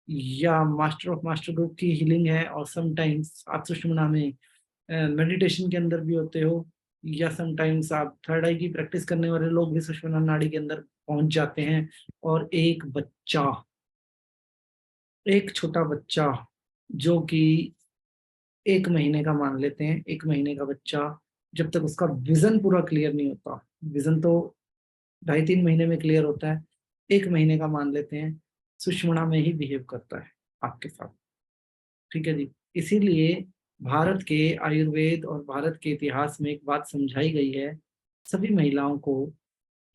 या मास्टर ऑफ मास्टर ग्रुप की हीलिंग है, और समटाइम्स आप सुषुम्ना में मेडिटेशन के अंदर भी होते हो, या समटाइम्स आप थर्ड आई की प्रैक्टिस करने वाले लोग भी सुषुम्ना नाड़ी के अंदर पहुंच जाते हैं। और एक बच्चा, एक छोटा बच्चा जो कि 1 महीने का मान लेते हैं, 1 महीने का बच्चा, जब तक उसका विजन पूरा क्लियर नहीं होता, विजन तो 2.5-3 महीने में क्लियर होता है, 1 महीने का मान लेते हैं, सुषुम्ना में ही बिहेव करता है आपके साथ। ठीक है जी। इसीलिए भारत के आयुर्वेद और भारत के इतिहास में एक बात समझाई गई है सभी महिलाओं को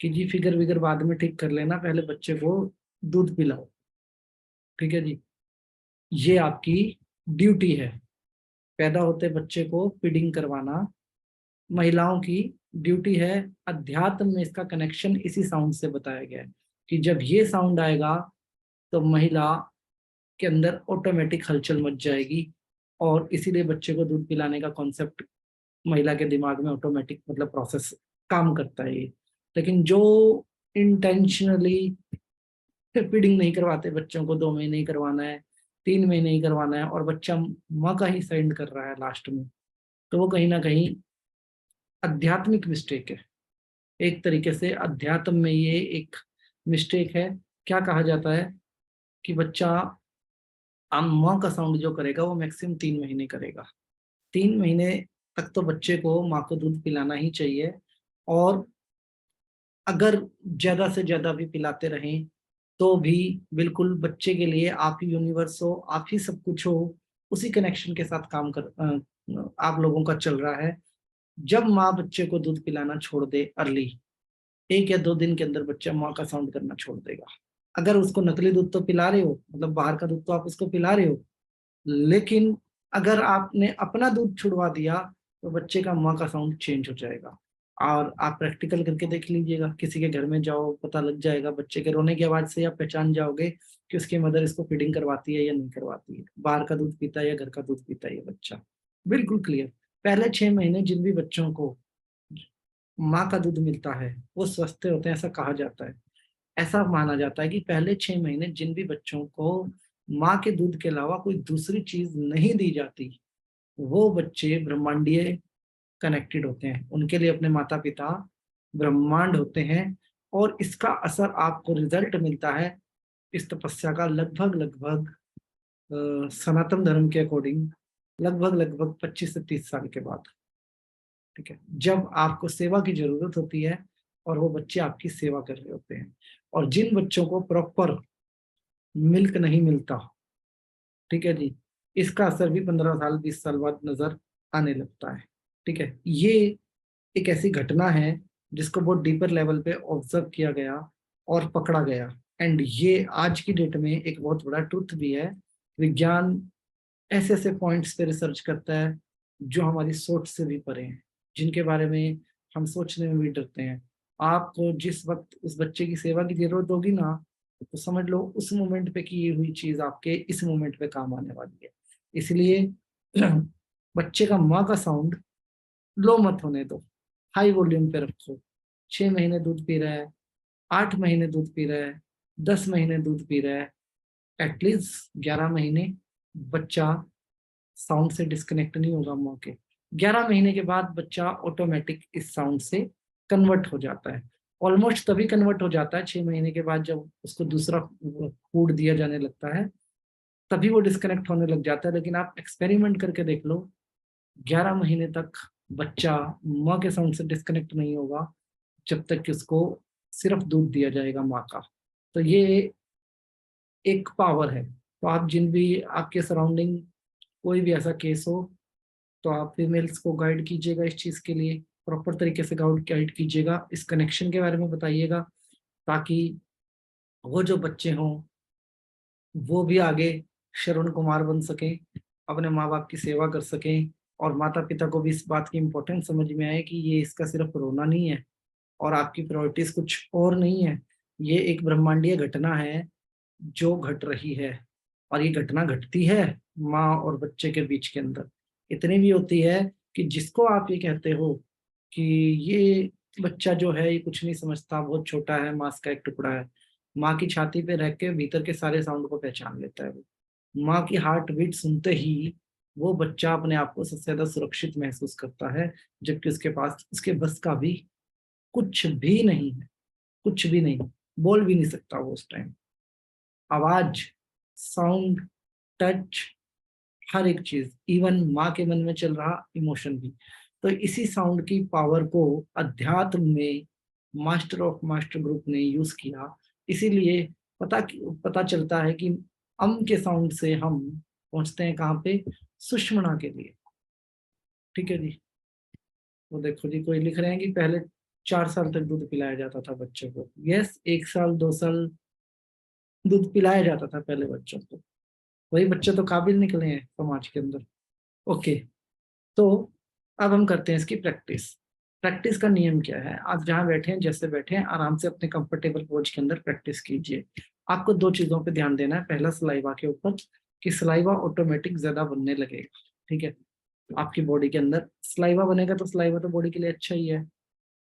कि जी फिगर विगर बाद में ठीक कर लेना, पहले बच्चे को दूध पिलाओ। ठीक है जी, ये आपकी ड्यूटी है। पैदा होते बच्चे को फीडिंग करवाना महिलाओं की ड्यूटी है। अध्यात्म में इसका कनेक्शन इसी साउंड से बताया गया है कि जब ये साउंड आएगा तो महिला के अंदर ऑटोमेटिक हलचल मच जाएगी, और इसीलिए बच्चे को दूध पिलाने का कॉन्सेप्ट महिला के दिमाग में ऑटोमेटिक मतलब प्रोसेस काम करता है ये। लेकिन जो इंटेंशनली फीडिंग नहीं करवाते बच्चों को, 2 महीने ही करवाना है, 3 महीने ही करवाना है, और बच्चा माँ का ही साइंड कर रहा है लास्ट में, तो वो कहीं ना कहीं आध्यात्मिक मिस्टेक है। एक तरीके से अध्यात्म में ये एक मिस्टेक है। क्या कहा जाता है कि बच्चा माँ का साउंड जो करेगा वो मैक्सिमम 3 महीने करेगा। 3 महीने तक तो बच्चे को माँ को दूध पिलाना ही चाहिए, और अगर ज्यादा से ज्यादा भी पिलाते रहें तो भी बिल्कुल बच्चे के लिए आप ही यूनिवर्स हो, आप ही सब कुछ हो, उसी कनेक्शन के साथ काम आप लोगों का चल रहा है। जब माँ बच्चे को दूध पिलाना छोड़ दे अर्ली, 1 या 2 दिन के अंदर बच्चा माँ का साउंड करना छोड़ देगा। अगर उसको नकली दूध तो पिला रहे हो, मतलब बाहर का दूध तो आप उसको पिला रहे हो, लेकिन अगर आपने अपना दूध छुड़वा दिया तो बच्चे का माँ का साउंड चेंज हो जाएगा। और आप प्रैक्टिकल करके देख लीजिएगा, किसी के घर में जाओ, पता लग जाएगा, बच्चे के रोने की आवाज से आप पहचान जाओगे कि उसकी मदर इसको फीडिंग करवाती है या नहीं करवाती है, बाहर का दूध पीता है या घर का दूध पीता है ये बच्चा, बिल्कुल क्लियर। पहले 6 महीने जिन भी बच्चों को माँ का दूध मिलता है वो स्वस्थ होते हैं, ऐसा कहा जाता है। ऐसा माना जाता है कि पहले 6 महीने जिन भी बच्चों को माँ के दूध के अलावा कोई दूसरी चीज नहीं दी जाती, वो बच्चे ब्रह्मांडीय कनेक्टेड होते हैं, उनके लिए अपने माता पिता ब्रह्मांड होते हैं। और इसका असर आपको रिजल्ट मिलता है इस तपस्या का लगभग सनातन धर्म के अकॉर्डिंग लगभग 25 से 30 साल के बाद। ठीक है, जब आपको सेवा की जरूरत होती है और वो बच्चे आपकी सेवा कर रहे होते हैं। और जिन बच्चों को प्रॉपर मिल्क नहीं मिलता, ठीक है जी, इसका असर भी 15 साल 20 साल बाद नजर आने लगता है। ठीक है, ये एक ऐसी घटना है जिसको बहुत डीपर लेवल पे ऑब्जर्व किया गया और पकड़ा गया। एंड ये आज की डेट में एक बहुत बड़ा ट्रुथ भी है। विज्ञान ऐसे ऐसे पॉइंट्स पे रिसर्च करता है जो हमारी सोच से भी परे हैं, जिनके बारे में हम सोचने में भी डरते हैं। आपको जिस वक्त उस बच्चे की सेवा की जरूरत होगी ना, तो समझ लो उस मोमेंट पे की हुई चीज आपके इस मोमेंट पे काम आने वाली है। इसलिए बच्चे का माँ का साउंड लो मत होने दो, हाई वॉल्यूम पे रखो। 6 महीने दूध पी रहा है, 8 महीने दूध पी रहा है, 10 महीने दूध पी रहा है, एटलीस्ट 11 महीने बच्चा साउंड से डिस्कनेक्ट नहीं होगा माँ के। 11 महीने के बाद बच्चा ऑटोमेटिक इस साउंड से कन्वर्ट हो जाता है। ऑलमोस्ट तभी कन्वर्ट हो जाता है 6 महीने के बाद, जब उसको दूसरा फूड दिया जाने लगता है, तभी वो डिस्कनेक्ट होने लग जाता है। लेकिन आप एक्सपेरिमेंट करके देख लो, 11 महीने तक बच्चा माँ के साउंड से डिस्कनेक्ट नहीं होगा जब तक कि उसको सिर्फ दूध दिया जाएगा माँ का। तो ये एक पावर है। तो आप जिन भी आपके सराउंडिंग कोई भी ऐसा केस हो, तो आप फीमेल्स को गाइड कीजिएगा, इस चीज़ के लिए प्रॉपर तरीके से गाइड कीजिएगा, इस कनेक्शन के बारे में बताइएगा, ताकि वो जो बच्चे हों वो भी आगे श्रवण कुमार बन सकें, अपने माँ बाप की सेवा कर सकें, और माता पिता को भी इस बात की इम्पोर्टेंस समझ में आए कि ये इसका सिर्फ रोना नहीं है और आपकी प्रायोरिटीज कुछ और नहीं है। ये एक ब्रह्मांडीय घटना है जो घट रही है, और ये घटना घटती है माँ और बच्चे के बीच के अंदर। इतनी भी होती है कि जिसको आप ये कहते हो कि ये बच्चा जो है ये कुछ नहीं समझता, बहुत छोटा है, मांस का एक टुकड़ा है, माँ की छाती पे रह के भीतर के सारे साउंड को पहचान लेता है। वो माँ की हार्ट बीट सुनते ही वो बच्चा अपने आप को सबसे ज्यादा सुरक्षित महसूस करता है, जबकि उसके पास उसके बस का भी कुछ भी नहीं है, कुछ भी नहीं, बोल भी नहीं सकता वो उस टाइम। आवाज, साउंड, टच, हर एक चीज, इवन माँ के मन में चल रहा इमोशन भी। तो इसी साउंड की पावर को अध्यात्म में मास्टर ऑफ मास्टर ग्रुप ने यूज किया, इसीलिए पता चलता है कि अम के साउंड से हम पहुंचते हैं कहाँ पे, सुषमणा के लिए। ठीक है जी। तो देखो जी, कोई लिख रहे हैं कि पहले 4 साल तक दूध पिलाया जाता था बच्चों को। यस, 1 साल 2 साल दूध पिलाया जाता था पहले बच्चों को। वही बच्चे तो काबिल निकले हैं समाज के अंदर। ओके, तो अब हम करते हैं इसकी प्रैक्टिस। प्रैक्टिस का नियम क्या है, आप जहाँ बैठे हैं, जैसे बैठे हैं, आराम से अपने कंफर्टेबल पोज के अंदर प्रैक्टिस कीजिए। आपको 2 चीजों पे ध्यान देना है। पहला, सलाइवा के ऊपर, कि सलाइवा ऑटोमेटिक ज्यादा बनने लगेगा। ठीक है, आपकी बॉडी के अंदर सलाइवा बनेगा तो सलाइवा तो बॉडी के लिए अच्छा ही है।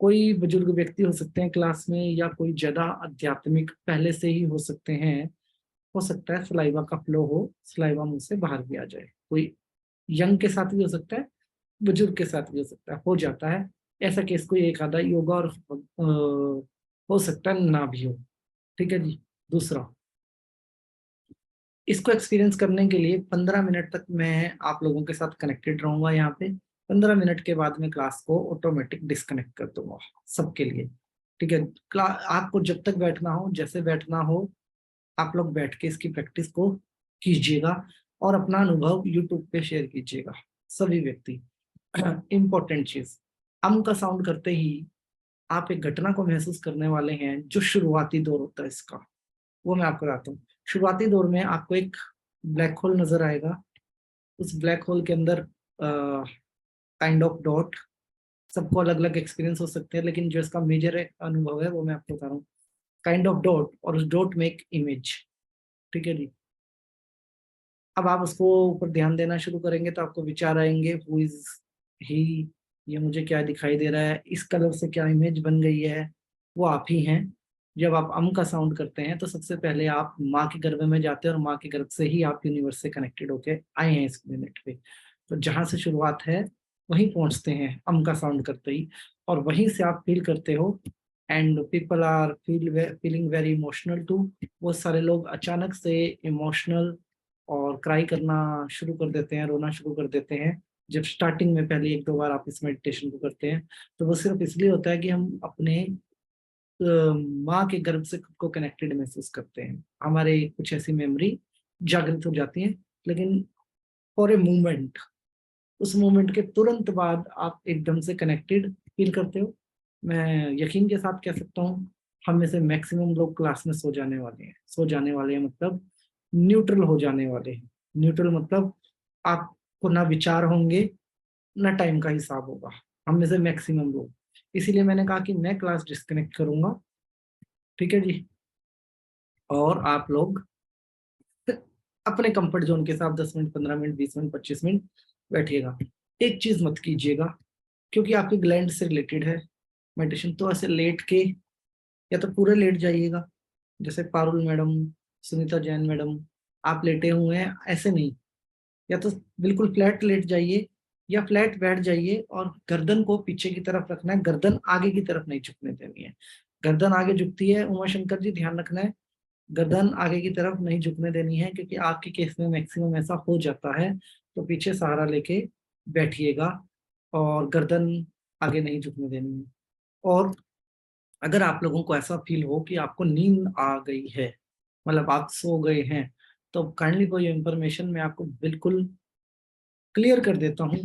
कोई बुजुर्ग व्यक्ति हो सकते हैं क्लास में, या कोई ज्यादा आध्यात्मिक पहले से ही हो सकते हैं, हो सकता है सलाइवा का फ्लो हो, सलाइवा मुंह से बाहर भी आ जाए। कोई यंग के साथ भी हो सकता है, बुजुर्ग के साथ भी हो सकता है, हो जाता है ऐसा केस। कोई एक आधा योगा और हो सकता है ना भी हो। ठीक है जी। दूसरा, इसको एक्सपीरियंस करने के लिए 15 मिनट तक मैं आप लोगों के साथ कनेक्टेड रहूंगा यहाँ पे। 15 मिनट के बाद में क्लास को ऑटोमेटिक डिस्कनेक्ट कर दूंगा सबके लिए। ठीक है, आपको जब तक बैठना हो, जैसे बैठना हो, आप लोग बैठ के इसकी प्रैक्टिस को कीजिएगा और अपना अनुभव यूट्यूब पे शेयर कीजिएगा सभी व्यक्ति। इंपॉर्टेंट चीज, अम का साउंड करते ही आप एक घटना को महसूस करने वाले हैं, जो शुरुआती दौर होता है इसका, वो मैं आपको बताता हूँ। शुरुआती दौर में आपको एक ब्लैक होल नजर आएगा। उस ब्लैक होल के अंदर काइंड ऑफ डॉट, सबको अलग अलग एक्सपीरियंस हो सकते हैं, लेकिन जो इसका मेजर अनुभव है वो मैं आपको बता रहा हूँ। काइंड ऑफ डॉट, और उस डॉट में एक इमेज। ठीक है जी। अब आप उसको ऊपर ध्यान देना शुरू करेंगे तो आपको विचार आएंगे, हु इज ही, ये मुझे क्या दिखाई दे रहा है, इस कलर से क्या इमेज बन गई है, वो आप ही हैं। जब आप अम का साउंड करते हैं तो सबसे पहले आप माँ के गर्भ में जाते हैं, और माँ के गर्भ से ही आप यूनिवर्स से कनेक्टेड होके आए हैं इस प्लेनेट पे। तो जहां से शुरुआत है वहीं पहुंचते हैं अम का साउंड करते ही, और वहीं से आप फील करते हो। And people are feeling very emotional too. बहुत सारे लोग अचानक से इमोशनल और क्राई करना शुरू कर देते हैं, रोना शुरू कर देते हैं। जब स्टार्टिंग में पहले 1-2 बार आप इस मेडिटेशन को करते हैं, तो वो सिर्फ इसलिए होता है कि हम अपने माँ के गर्भ से खुद को कनेक्टेड महसूस करते हैं। हमारे कुछ ऐसी मेमोरी जागृत हो जाती है, लेकिन फॉर ए मोमेंट, उस मोमेंट के तुरंत बाद आप एकदम से कनेक्टेड फील करते हो। मैं यकीन के साथ कह सकता हूँ, हम में से मैक्सिमम लोग क्लास में सो जाने वाले हैं। सो जाने वाले हैं मतलब न्यूट्रल हो जाने वाले हैं। न्यूट्रल मतलब आपको ना विचार होंगे, ना टाइम का हिसाब होगा, हम में से मैक्सिमम लोग। इसीलिए मैंने कहा कि मैं क्लास डिस्कनेक्ट करूंगा। ठीक है जी। और आप लोग अपने कंफर्ट जोन के साथ 10 मिनट, 15 मिनट, 20 मिनट, 25 मिनट बैठिएगा। एक चीज मत कीजिएगा, क्योंकि आपकी ग्लैंड से रिलेटेड है मेडिटेशन, तो ऐसे लेट के, या तो पूरे लेट जाइएगा, जैसे पारुल मैडम, सुनीता जैन मैडम, आप लेटे हुए हैं ऐसे नहीं। या तो बिल्कुल फ्लैट लेट जाइए, या फ्लैट बैठ जाइए, और गर्दन को पीछे की तरफ रखना है, गर्दन आगे की तरफ नहीं झुकने देनी है। गर्दन आगे झुकती है, उमा शंकर जी ध्यान रखना है, गर्दन आगे की तरफ नहीं झुकने देनी है, क्योंकि आपके केस में मैक्सिमम ऐसा हो जाता है। तो पीछे सहारा लेके बैठिएगा, और गर्दन आगे नहीं झुकने देनी है। और अगर आप लोगों को ऐसा फील हो कि आपको नींद आ गई है, मतलब आप सो गए हैं, तो काइंडली कोई इंफॉर्मेशन मैं आपको बिल्कुल क्लियर कर देता हूँ।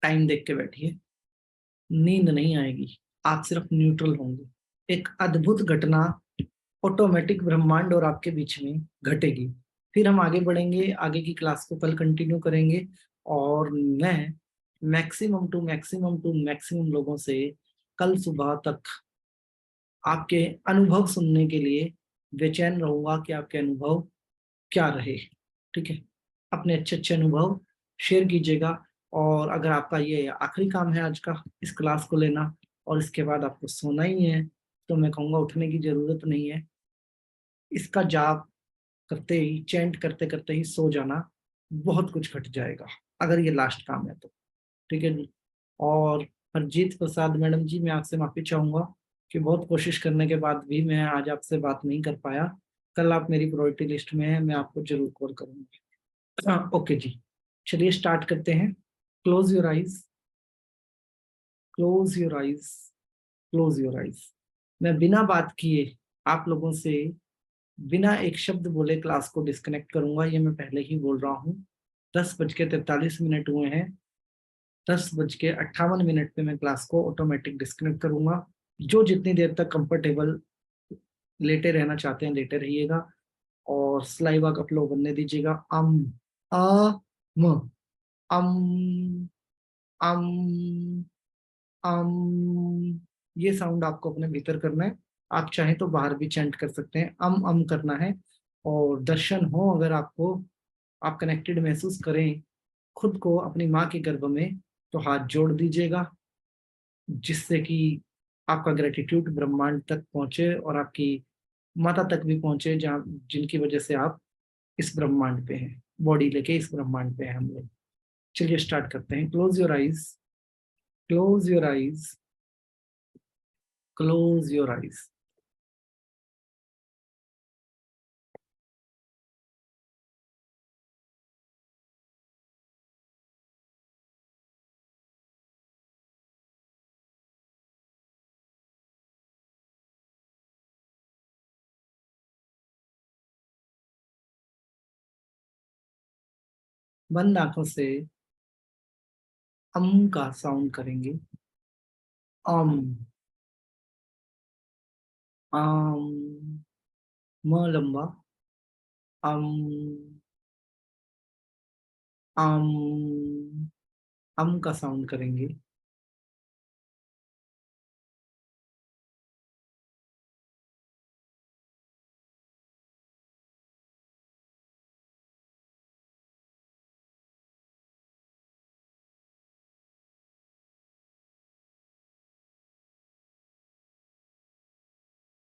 टाइम देख के बैठिए, नींद नहीं आएगी, आप सिर्फ न्यूट्रल होंगे। एक अद्भुत घटना ऑटोमेटिक ब्रह्मांड और आपके बीच में घटेगी। फिर हम आगे बढ़ेंगे, आगे की क्लास को कल कंटिन्यू करेंगे, और मैं मैक्सिमम टू मैक्सिमम लोगों से कल सुबह तक आपके अनुभव सुनने के लिए बेचैन रहूंगा कि आपके अनुभव क्या रहे। ठीक है, अपने अच्छे अच्छे अनुभव शेयर कीजिएगा। और अगर आपका ये आखिरी काम है आज का, इस क्लास को लेना, और इसके बाद आपको सोना ही है, तो मैं कहूँगा उठने की जरूरत नहीं है। इसका जाप करते ही, चैंट करते करते ही सो जाना, बहुत कुछ घट जाएगा अगर ये लास्ट काम है तो। ठीक है जी। और हरजीत प्रसाद मैडम जी, मैं आपसे माफी चाहूंगा कि बहुत कोशिश करने के बाद भी मैं आज आपसे बात नहीं कर पाया। कल आप मेरी प्रायोरिटी लिस्ट में है, मैं आपको जरूर कॉल करूंगा। ओके जी, चलिए स्टार्ट करते हैं। Close your eyes, close your eyes, close your eyes. मैं बिना बात किए आप लोगों से बिना एक शब्द बोले क्लास को डिस्कनेक्ट करूंगा, ये मैं पहले ही बोल रहा हूँ। 10:43 हुए हैं। 10:58 पे मैं क्लास को ऑटोमेटिक डिस्कनेक्ट करूंगा। जो जितनी देर तक कंफर्टेबल लेटे रहना चाहते हैं लेटे रहिएगा, और सलाइवा का फ्लो बनने दीजिएगा। अ म अम अम ये साउंड आपको अपने भीतर करना है। आप चाहें तो बाहर भी चैंट कर सकते हैं, करना है। और दर्शन हो, अगर आपको आप कनेक्टेड महसूस करें खुद को अपनी माँ के गर्भ में, तो हाथ जोड़ दीजिएगा, जिससे कि आपका ग्रेटिट्यूड ब्रह्मांड तक पहुंचे और आपकी माता तक भी पहुंचे, जहाँ जिनकी वजह से आप इस ब्रह्मांड पे हैं, बॉडी लेके इस ब्रह्मांड पे हैं हम लोग। चलिए स्टार्ट करते हैं। Close your eyes, close your eyes, close your eyes. बंद आंखों से का साउंड करेंगे। अम आम, म लंबा, अम का साउंड करेंगे।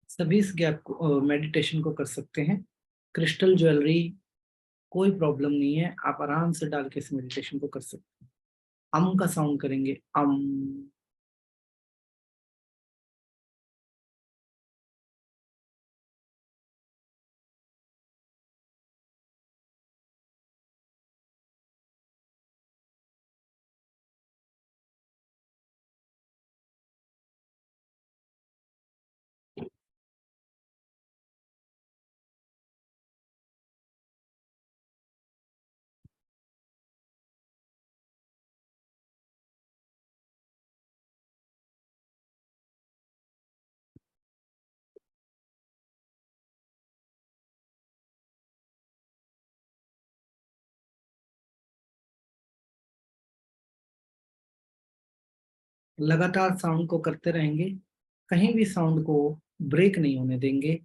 सभी इस गैप को मेडिटेशन को कर सकते हैं। क्रिस्टल ज्वेलरी कोई प्रॉब्लम नहीं है, आप आराम से डाल के इस मेडिटेशन को कर सकते हैं। का साउंड करेंगे। लगातार साउंड को करते रहेंगे, कहीं भी साउंड को ब्रेक नहीं होने देंगे।